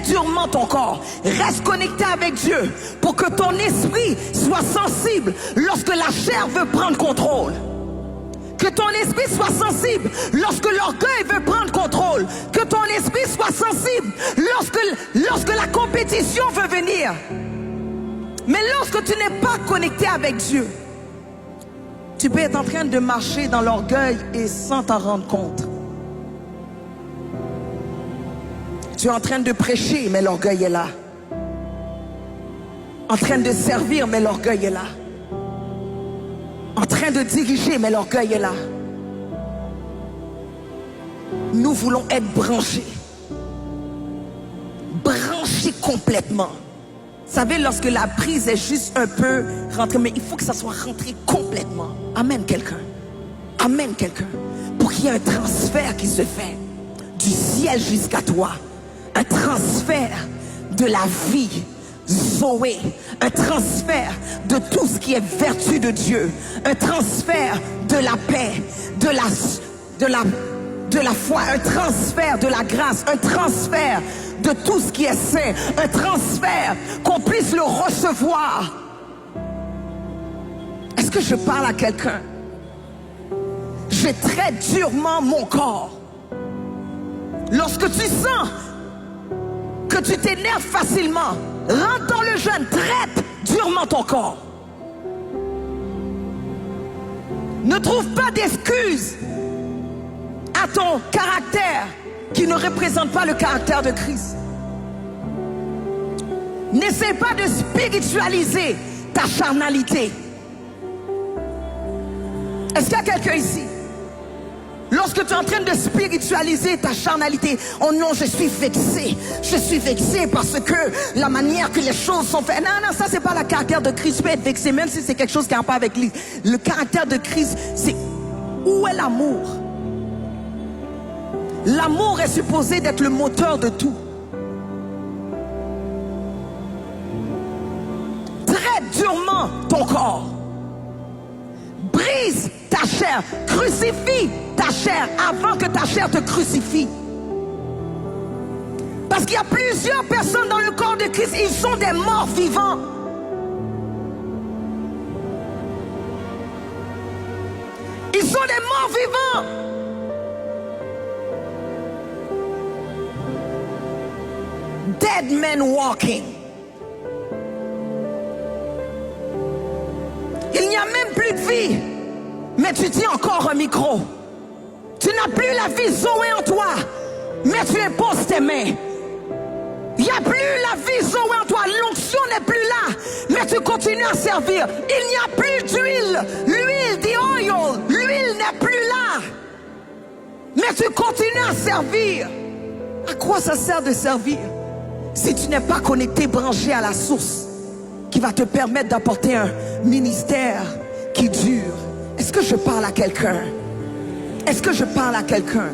durement ton corps. Reste connecté avec Dieu pour que ton esprit soit sensible lorsque la chair veut prendre contrôle. Que ton esprit soit sensible lorsque l'orgueil veut prendre contrôle. Que ton esprit soit sensible lorsque la compétition veut venir. Mais lorsque tu n'es pas connecté avec Dieu, tu peux être en train de marcher dans l'orgueil et sans t'en rendre compte. Tu es en train de prêcher, mais l'orgueil est là. En train de servir, mais l'orgueil est là. En train de diriger, mais l'orgueil est là. Nous voulons être branchés. Branchés complètement. Vous savez, lorsque la prise est juste un peu rentrée, mais il faut que ça soit rentré complètement. Amène quelqu'un. Amène quelqu'un. Pour qu'il y ait un transfert qui se fait du ciel jusqu'à toi. Un transfert de la vie. Zoé, un transfert de tout ce qui est vertu de Dieu, un transfert de la paix, de la foi, un transfert de la grâce, un transfert de tout ce qui est saint, un transfert qu'on puisse le recevoir. Est-ce que je parle à quelqu'un? Je traite durement mon corps. Lorsque tu sens que tu t'énerves facilement, rentre dans le jeûne, traite durement ton corps. Ne trouve pas d'excuses à ton caractère qui ne représente pas le caractère de Christ. N'essaie pas de spiritualiser ta charnalité. Est-ce qu'il y a quelqu'un ici? Lorsque tu es en train de spiritualiser ta charnalité, oh non, je suis vexé parce que la manière que les choses sont faites. Non, ça c'est pas le caractère de Christ. Tu peux être vexé même si c'est quelque chose qui n'a pas avec lui. Le caractère de Christ, c'est où est l'amour? L'amour est supposé d'être le moteur de tout. Traite durement ton corps. Brise ta chair, crucifie ta chair avant que ta chair te crucifie. Parce qu'il y a plusieurs personnes dans le corps de Christ, ils sont des morts vivants. Ils sont des morts vivants. Dead men walking. Il n'y a même plus de vie. Mais tu tiens encore un micro. Tu n'as plus la vie Zoé en toi. Mais tu imposes tes mains. Il n'y a plus la vie Zoé en toi. L'onction n'est plus là. Mais tu continues à servir. Il n'y a plus d'huile. L'huile, the oil. L'huile n'est plus là. Mais tu continues à servir. À quoi ça sert de servir si tu n'es pas connecté, branché à la source qui va te permettre d'apporter un ministère qui dure? Est-ce que je parle à quelqu'un? Est-ce que je parle à quelqu'un?